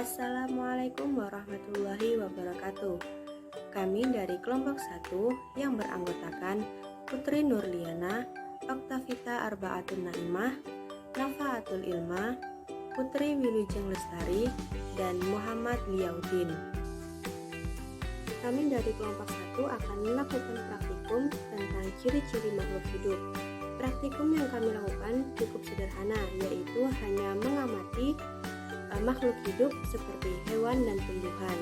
Assalamualaikum warahmatullahi wabarakatuh. Kami dari kelompok 1 yang beranggotakan Putri Nurliana, Oktavita Arbaatun Naimah, Nafaatul Ilmah, Putri Wilujeng Lestari, dan Muhammad Liaudin. Kami dari kelompok 1 akan melakukan praktikum tentang ciri-ciri makhluk hidup. Praktikum yang kami lakukan cukup sederhana, yaitu hanya mengamati makhluk hidup seperti hewan dan tumbuhan.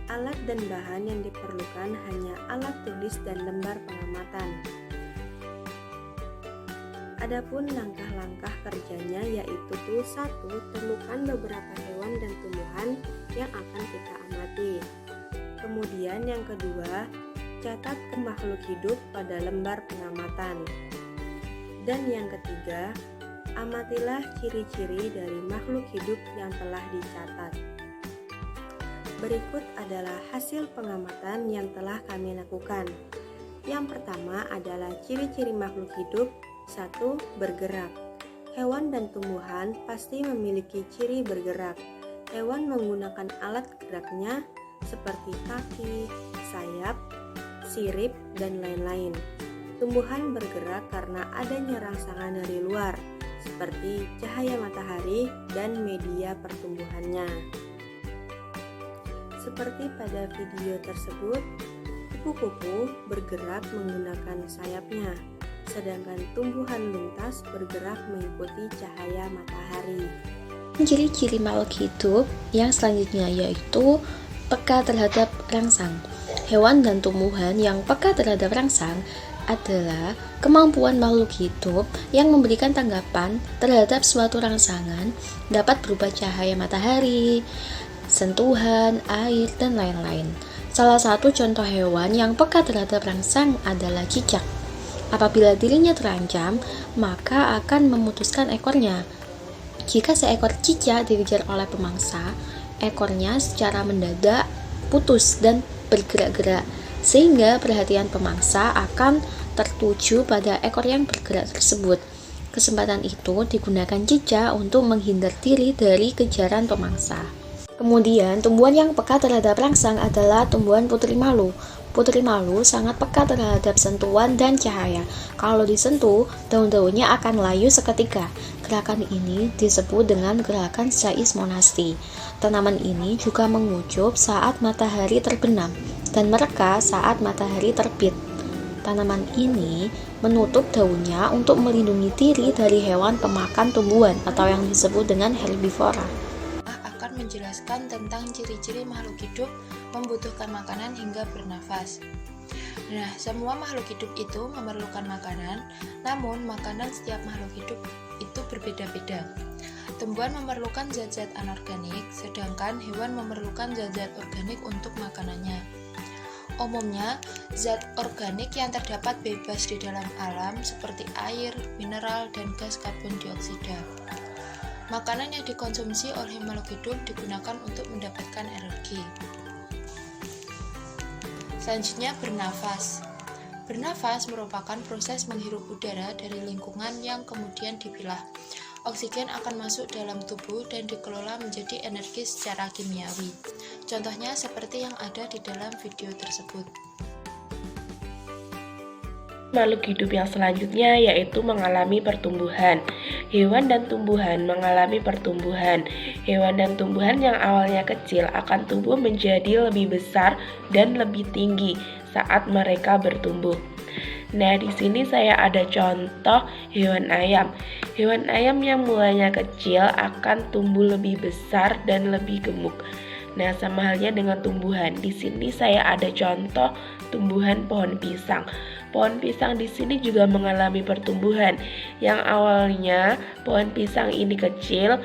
Alat dan bahan yang diperlukan hanya alat tulis dan lembar pengamatan. Adapun langkah-langkah kerjanya yaitu 1. Temukan beberapa hewan dan tumbuhan yang akan kita amati. Kemudian yang kedua, catat ke makhluk hidup pada lembar pengamatan. Dan yang ketiga, amatilah ciri-ciri dari makhluk hidup yang telah dicatat. Berikut adalah hasil pengamatan yang telah kami lakukan. Yang pertama adalah ciri-ciri makhluk hidup. 1. Bergerak. Hewan dan tumbuhan pasti memiliki ciri bergerak. Hewan menggunakan alat geraknya seperti kaki, sayap, sirip, dan lain-lain. Tumbuhan bergerak karena adanya rangsangan dari luar, seperti cahaya matahari dan media pertumbuhannya. Seperti pada video tersebut, kupu-kupu bergerak menggunakan sayapnya, sedangkan tumbuhan luntas bergerak mengikuti cahaya matahari. Ciri-ciri makhluk hidup yang selanjutnya yaitu peka terhadap rangsang. Hewan dan tumbuhan yang peka terhadap rangsang adalah kemampuan makhluk hidup yang memberikan tanggapan terhadap suatu rangsangan, dapat berupa cahaya matahari, sentuhan, air, dan lain-lain. Salah satu contoh hewan yang peka terhadap rangsang adalah cicak. Apabila dirinya terancam, maka akan memutuskan ekornya. Jika seekor cicak dikejar oleh pemangsa, ekornya secara mendadak putus dan bergerak-gerak, sehingga perhatian pemangsa akan tertuju pada ekor yang bergerak tersebut. Kesempatan itu digunakan cicak untuk menghindar diri dari kejaran pemangsa. Kemudian, tumbuhan yang peka terhadap rangsang adalah tumbuhan putri malu. Putri malu sangat peka terhadap sentuhan dan cahaya. Kalau disentuh, daun-daunnya akan layu seketika. Gerakan ini disebut dengan gerakan seismonasti. Tanaman ini juga mengucup saat matahari terbenam dan mereka saat matahari terbit. Tanaman ini menutup daunnya untuk melindungi diri dari hewan pemakan tumbuhan atau yang disebut dengan herbivora. Akan menjelaskan tentang ciri-ciri makhluk hidup membutuhkan makanan hingga bernafas. Nah, semua makhluk hidup itu memerlukan makanan, namun makanan setiap makhluk hidup itu berbeda-beda. Tumbuhan memerlukan zat-zat anorganik, sedangkan hewan memerlukan zat-zat organik untuk makanannya. Umumnya, zat organik yang terdapat bebas di dalam alam seperti air, mineral, dan gas karbon dioksida. Makanan yang dikonsumsi oleh makhluk hidup digunakan untuk mendapatkan energi. Selanjutnya, bernafas. Bernafas merupakan proses menghirup udara dari lingkungan yang kemudian dipilah. Oksigen akan masuk dalam tubuh dan dikelola menjadi energi secara kimiawi. Contohnya seperti yang ada di dalam video tersebut. Makhluk hidup yang selanjutnya yaitu mengalami pertumbuhan. Hewan dan tumbuhan mengalami pertumbuhan. Hewan dan tumbuhan yang awalnya kecil akan tumbuh menjadi lebih besar dan lebih tinggi saat mereka bertumbuh. Nah, di sini saya ada contoh hewan ayam. Hewan ayam yang mulanya kecil akan tumbuh lebih besar dan lebih gemuk. Nah, sama halnya dengan tumbuhan. Di sini saya ada contoh tumbuhan pohon pisang. Pohon pisang di sini juga mengalami pertumbuhan. Yang awalnya pohon pisang ini kecil,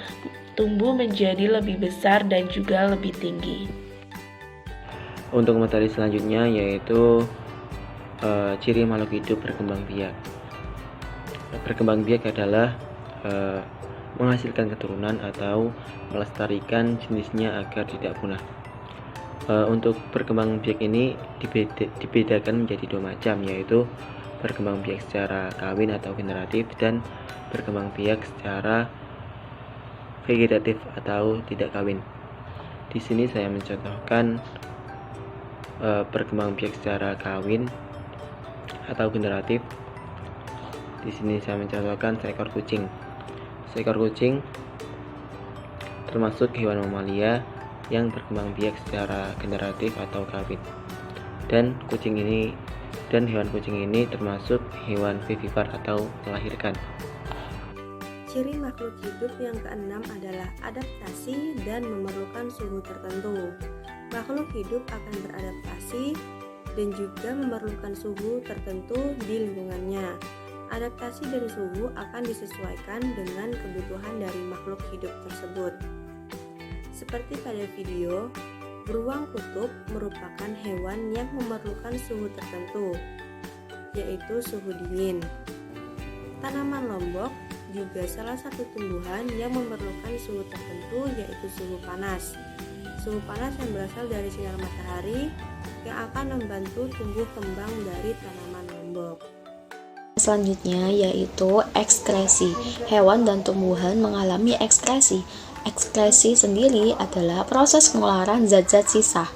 tumbuh menjadi lebih besar dan juga lebih tinggi. Untuk materi selanjutnya yaitu ciri makhluk hidup berkembang biak. Berkembang biak adalah menghasilkan keturunan atau melestarikan jenisnya agar tidak punah. Untuk berkembang biak ini dibedakan menjadi 2 macam, yaitu berkembang biak secara kawin atau generatif dan berkembang biak secara vegetatif atau tidak kawin. Di sini saya mencontohkan perkembangbiak secara kawin atau generatif. Di sini saya mencontohkan seekor kucing. Seekor kucing termasuk hewan mamalia yang berkembang biak secara generatif atau kawin. Dan hewan kucing ini termasuk hewan vivipar atau melahirkan. Ciri makhluk hidup yang keenam adalah adaptasi dan memerlukan suhu tertentu. Makhluk hidup akan beradaptasi dan juga memerlukan suhu tertentu di lingkungannya. Adaptasi dan suhu akan disesuaikan dengan kebutuhan dari makhluk hidup tersebut. Seperti pada video, beruang kutub merupakan hewan yang memerlukan suhu tertentu, yaitu suhu dingin. Tanaman lombok juga salah satu tumbuhan yang memerlukan suhu tertentu, yaitu suhu panas. Suhu panas yang berasal dari sinar matahari yang akan membantu tumbuh kembang dari tanaman lombok. Selanjutnya yaitu ekskresi. Hewan dan tumbuhan mengalami ekskresi. Ekskresi sendiri adalah proses pengeluaran zat-zat sisa.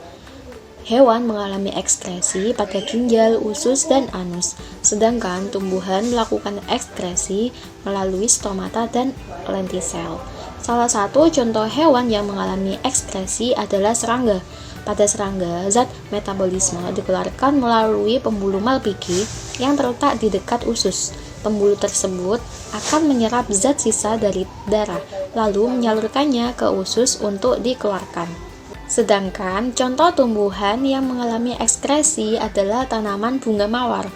Hewan mengalami ekskresi pada ginjal, usus, dan anus, sedangkan tumbuhan melakukan ekskresi melalui stomata dan lentisel. Salah satu contoh hewan yang mengalami ekskresi adalah serangga. Pada serangga, zat metabolisme dikeluarkan melalui pembuluh Malpighi yang terletak di dekat usus. Pembuluh tersebut akan menyerap zat sisa dari darah, lalu menyalurkannya ke usus untuk dikeluarkan. Sedangkan contoh tumbuhan yang mengalami ekskresi adalah tanaman bunga mawar.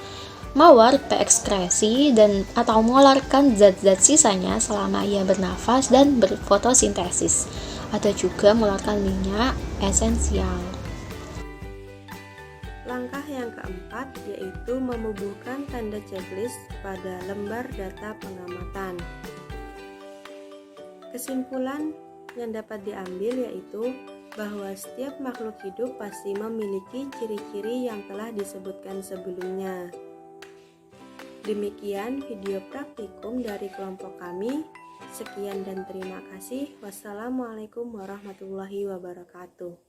Mawar berekskresi dan atau mengeluarkan zat-zat sisanya selama ia bernafas dan berfotosintesis. Ada juga mengeluarkan minyak esensial. Langkah yang keempat yaitu membubuhkan tanda checklist pada lembar data pengamatan. Kesimpulan yang dapat diambil yaitu bahwa setiap makhluk hidup pasti memiliki ciri-ciri yang telah disebutkan sebelumnya. Demikian video praktikum dari kelompok kami. Sekian dan terima kasih. Wassalamualaikum warahmatullahi wabarakatuh.